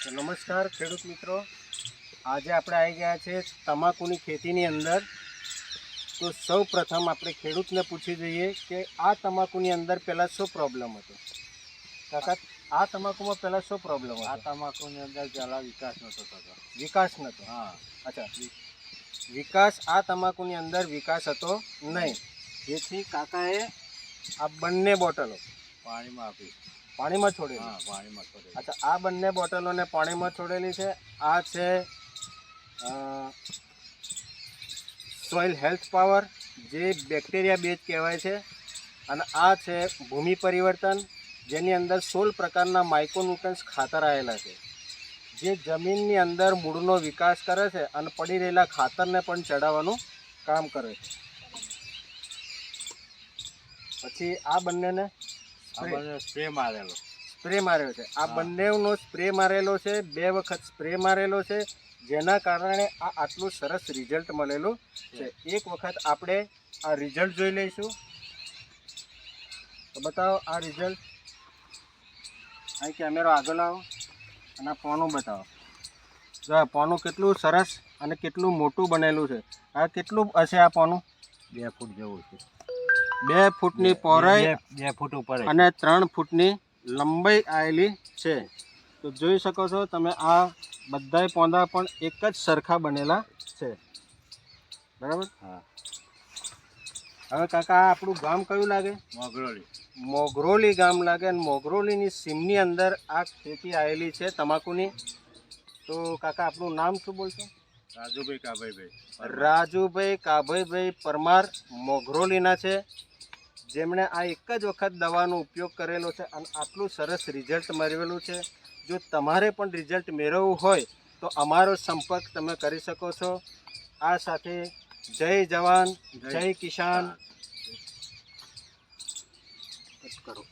તો નમસ્કાર ખેડૂત મિત્રો, આજે આપણે આવી ગયા છે તમાકુની ખેતીની અંદર. તો સૌ પ્રથમ આપણે ખેડૂતને પૂછી જોઈએ કે આ તમાકુની અંદર પહેલાં શું પ્રોબ્લેમ હતો. કાકા, આ તમાકુમાં પહેલાં શું પ્રોબ્લેમ હતો? આ તમાકુની અંદર પહેલાં વિકાસ નહોતો થતો. વિકાસ નહોતો? હા. અચ્છા, વિકાસ આ તમાકુની અંદર વિકાસ હતો નહીં, જેથી કાકાએ આ બંને બોટલો પાણીમાં આપી. પાણીમાં છોડેલી. હા, પાણીમાં છોડેલી. અચ્છા, આ બંને બોટલોને પાણીમાં છોડેલી છે. આ છે સોઇલ હેલ્થ પાવર, જે બેક્ટેરિયા બેઝ કહેવાય છે, અને આ છે ભૂમિ પરિવર્તન, જેની અંદર 16 પ્રકારના માઇક્રોન્યુટ્રન્સ ખાતર આવેલા છે, જે જમીનની અંદર મૂળનો વિકાસ કરે છે અને પડી રહેલા ખાતરને પણ ચડાવવાનું કામ કરે છે. પછી આ બંનેને સ્પ્રે મારેલો. સ્પ્રે મારેલો છે. આ બંનેનો સ્પ્રે મારેલો છે, 2 વખત સ્પ્રે મારેલો છે, જેના કારણે આ આટલું સરસ રિઝલ્ટ મળેલું છે. એક વખત આપણે આ રિઝલ્ટ જોઈ લઈશું. તો બતાવો આ રિઝલ્ટ. અહીં કેમેરો આગળ લાવો અને આ પોનું બતાવો. જો આ પોનું કેટલું સરસ અને કેટલું મોટું બનેલું છે. આ કેટલું હશે આ પોનું? 2 ફૂટ જેવું છે. 2 ફૂટની પહોળાઈ 2 ફૂટ ઉપર અને 3 ફૂટની લંબાઈ આવેલી છે. તો જોઈ શકો છો તમે, આ બધાય પોંદા પણ એક જ સરખા બનેલા છે. બરાબર? હા. હવે કાકા, આ આપણું ગામ કયું લાગે? મોગરોલી. મોગરોલી ગામ લાગે. અને મોગરોલીની સીમની અંદર આ ખેતી આવેલી છે તમાકુની. તો કાકા, આપણું નામ શું બોલશો? રાજુભાઈ કાભાઈભાઈ. રાજુભાઈ કાભાઈભાઈ પરમાર મોગરોલીના છે, જેમણે આ એક જ વખત દવાનો ઉપયોગ કરેલો છે અને આટલું સરસ રિઝલ્ટ મેળવેલું છે. જો તમારે પણ રિઝલ્ટ મેળવવું હોય તો અમારો સંપર્ક તમે કરી શકો છો. આ સાથે જય જવાન, જય કિસાન કરો.